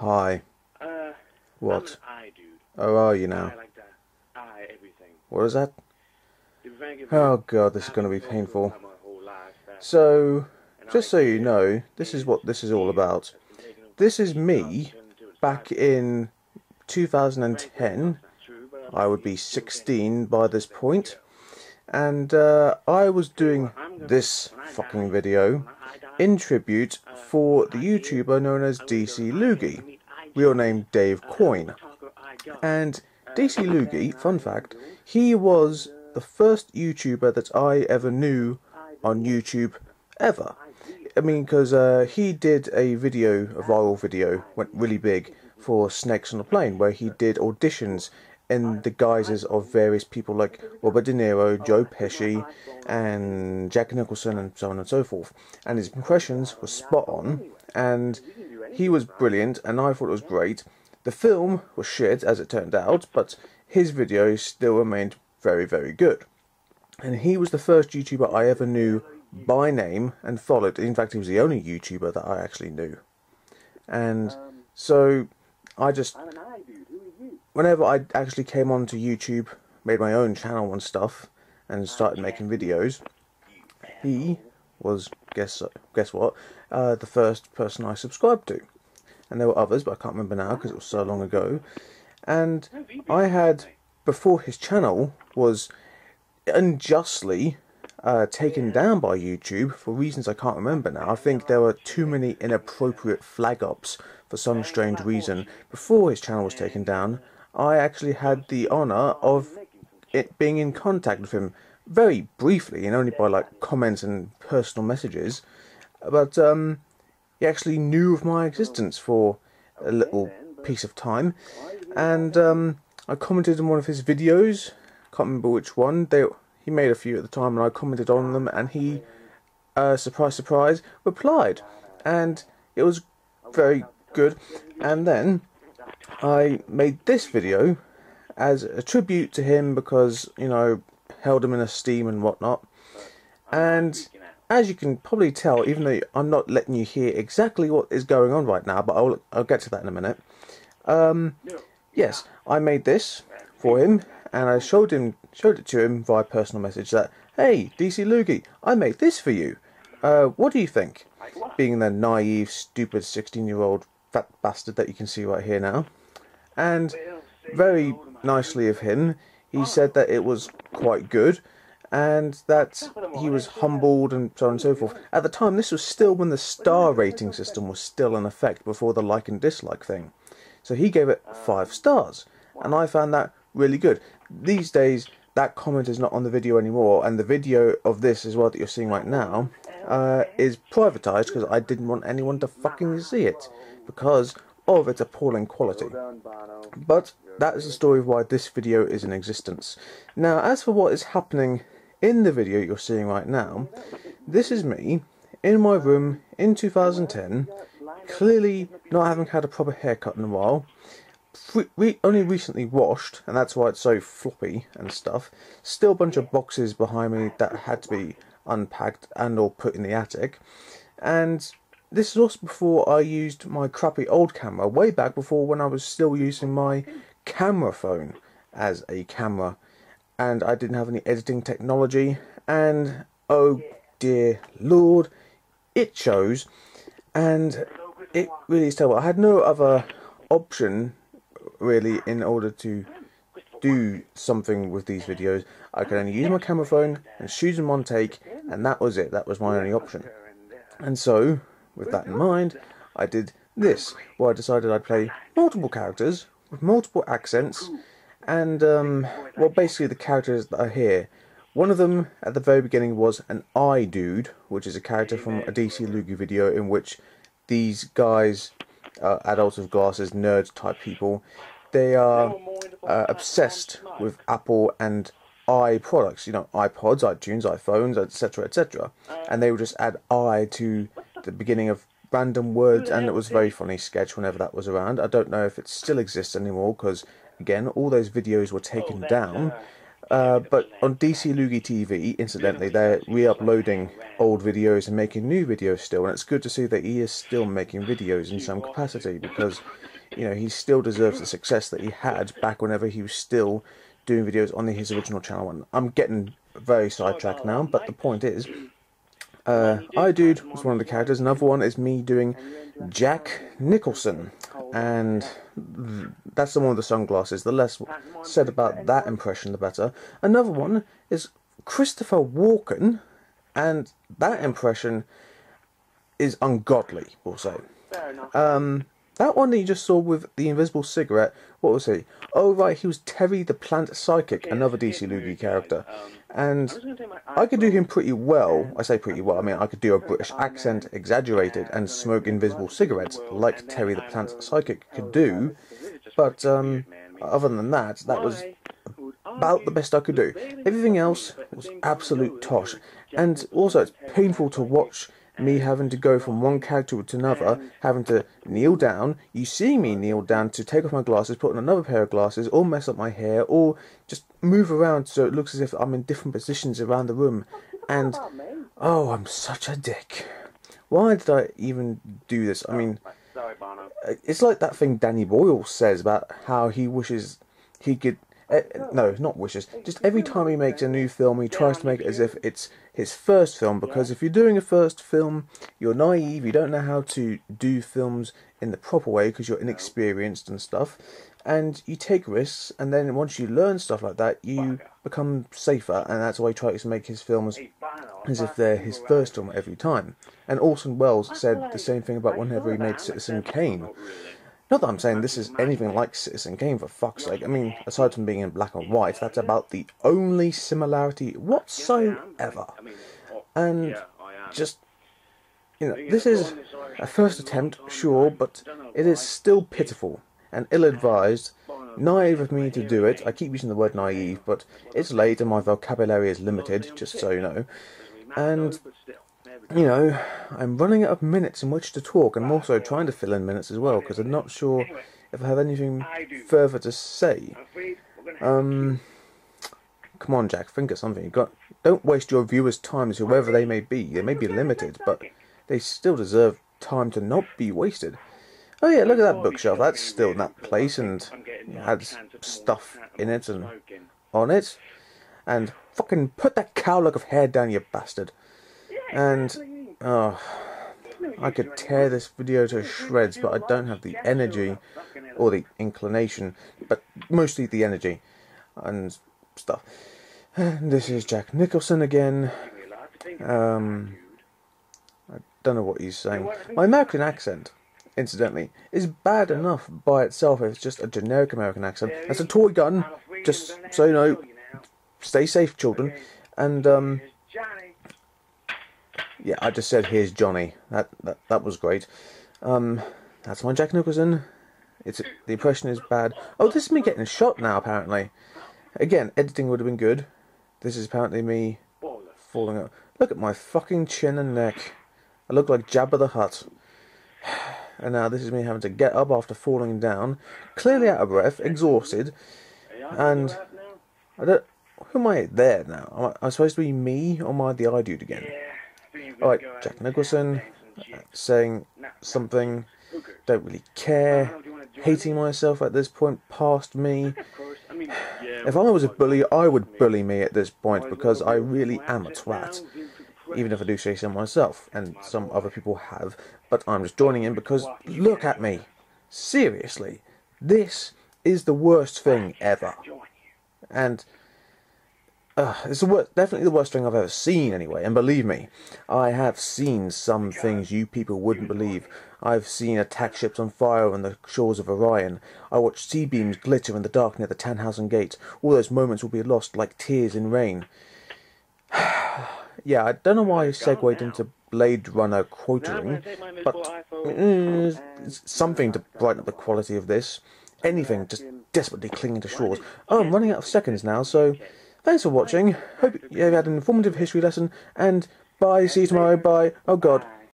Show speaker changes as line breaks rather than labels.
Hi. What? Oh, are you now? What is that? Oh god, this is going to be painful. So, just so you know, this is what this is all about. This is me back in 2010. I would be 16 by this point. And I was doing this fucking video in tribute for the YouTuber known as DCLugi, real name Dave Coyne. And DCLugi, fun fact, he was the first YouTuber that I ever knew on YouTube ever. I mean, because he did a video, a viral video, went really big for Snakes on a Plane, where he did auditions in the guises of various people like Robert De Niro, Joe Pesci, and Jack Nicholson, and so on and so forth. And his impressions were spot on, and he was brilliant, and I thought it was great. The film was shit, as it turned out, but his videos still remained very, very good. And he was the first YouTuber I ever knew by name and followed. In fact, he was the only YouTuber that I actually knew. And so I just, whenever I actually came onto YouTube, made my own channel and stuff, and started making videos, he was, guess what, the first person I subscribed to. And there were others, but I can't remember now because it was so long ago. And I had, before his channel was unjustly taken down by YouTube for reasons I can't remember now. I think there were too many inappropriate flag ups for some strange reason. Before his channel was taken down, I actually had the honour of it being in contact with him very briefly, and only by like comments and personal messages. But he actually knew of my existence for a little piece of time, and I commented on one of his videos. Can't remember which one. He made a few at the time, and I commented on them, and he, surprise, surprise, replied, and it was very good. And then I made this video as a tribute to him because, you know, held him in esteem and whatnot. And as you can probably tell, even though I'm not letting you hear exactly what is going on right now, but I'll get to that in a minute. Yes, I made this for him, and I showed it to him via personal message that, hey, DCLugi, I made this for you. What do you think? Being the naive, stupid 16-year-old fat bastard that you can see right here now. And very nicely of him, he said that it was quite good, and that he was humbled and so on and so forth. At the time, this was still when the star rating system was still in effect, before the like and dislike thing. So he gave it 5 stars, and I found that really good. These days, that comment is not on the video anymore, and the video of this as well that you're seeing right now is privatised because I didn't want anyone to fucking see it because of its appalling quality. But that is the story of why this video is in existence. Now, as for what is happening in the video you're seeing right now, this is me in my room in 2010, clearly not having had a proper haircut in a while, only recently washed, and that's why it's so floppy and stuff. Still a bunch of boxes behind me that had to be unpacked and or put in the attic. And this is also before I used my crappy old camera, way back before when I was still using my camera phone as a camera, and I didn't have any editing technology, and oh dear lord, it shows, and it really is terrible. I had no other option really in order to do something with these videos. I could only use my camera phone and shoot them on take, and that was it. That was my only option. And so, with that in mind, I did this, where I decided I'd play multiple characters with multiple accents, and well, basically the characters that are here. One of them at the very beginning was an eye dude, which is a character from a DCLugi video in which these guys, adults with glasses, nerd type people, they are obsessed with Apple and i products, you know, iPods, iTunes, iPhones, etc, etc, and they would just add I to the beginning of random words, and it was a very funny sketch whenever that was around. I don't know if it still exists anymore because, again, all those videos were taken down But on DCLugi TV, incidentally, they're re-uploading old videos and making new videos still, and it's good to see that he is still making videos in some capacity, because, you know, he still deserves the success that he had back whenever he was still doing videos on his original channel. And I'm getting very sidetracked now, but the point is, iDude was one of the characters. Another one is me doing Jack Nicholson, and that's the one with the sunglasses. The less said about that impression, the better. Another one is Christopher Walken, and that impression is ungodly, we'll say. That one that you just saw with the invisible cigarette, what was he? Oh right, he was Terry the Plant Psychic, another DCLugi character. And I could do him pretty well. I say pretty well, I mean I could do a British accent, exaggerated, and smoke invisible cigarettes, like Terry the Plant Psychic could do. But other than that, that was about the best I could do. Everything else was absolute tosh. And also, it's painful to watch me having to go from one character to another, having to kneel down, you see me kneel down to take off my glasses, put on another pair of glasses, or mess up my hair, or just move around so it looks as if I'm in different positions around the room. And, oh, I'm such a dick. Why did I even do this? I mean, it's like that thing Danny Boyle says about how he wishes he could... no, not wishes. Just every time he makes a new film, he tries to make it as if it's his first film, because if you're doing a first film, you're naive, you don't know how to do films in the proper way because you're inexperienced and stuff, and you take risks, and then once you learn stuff like that, you become safer, and that's why he tries to make his films as if they're his first film every time. And Orson Welles said the same thing about whenever he made Citizen Kane. Not that I'm saying this is anything like Citizen Kane, for fuck's sake. I mean, aside from being in black and white, that's about the only similarity whatsoever. And just, you know, this is a first attempt, sure, but it is still pitiful and ill-advised. Naive of me to do it. I keep using the word naive, but it's late and my vocabulary is limited, just so you know. And, you know, I'm running out of minutes in which to talk, and I'm also trying to fill in minutes as well, because I'm not sure if I have anything further to say. Come on, Jack, think of something. Don't waste your viewers' time, whoever they may be. They may be limited, but they still deserve time to not be wasted. Oh yeah, look at that bookshelf. That's still in that place, and has stuff in it and on it. And fucking put that cowlick of hair down, you bastard. And, oh, I could tear this video to shreds, but I don't have the energy, or the inclination, but mostly the energy, and stuff. And this is Jack Nicholson again. I don't know what he's saying. My American accent, incidentally, is bad enough by itself if it's just a generic American accent. That's a toy gun, just so you know. Stay safe, children. And, yeah, I just said, here's Johnny. That was great. That's my Jack Nicholson. The impression is bad. Oh, this is me getting shot now, apparently. Again, editing would have been good. This is apparently me falling out. Look at my fucking chin and neck. I look like Jabba the Hutt. And now this is me having to get up after falling down, clearly out of breath, exhausted, and I don't... Who am I there now? Am I supposed to be me, or am I the iDude again? Alright, Jack Nicholson, saying something, don't really care, hating myself at this point, past me. If I was a bully, I would bully me at this point, because I really am a twat. Even if I do say so myself, and some other people have, but I'm just joining in because, look at me. Seriously, this is the worst thing ever. And it's definitely the worst thing I've ever seen, anyway. And believe me, I have seen some things you people wouldn't believe. I've seen attack ships on fire on the shores of Orion. I watched sea beams glitter in the dark near the Tannhausen Gate. All those moments will be lost like tears in rain. Yeah, I don't know why I segued into Blade Runner quoting, but something to brighten up the quality of this. Anything, just desperately clinging to shores. Oh, I'm running out of seconds now, so thanks for watching. Hope you had an informative history lesson, and bye, see you tomorrow, bye. Oh god.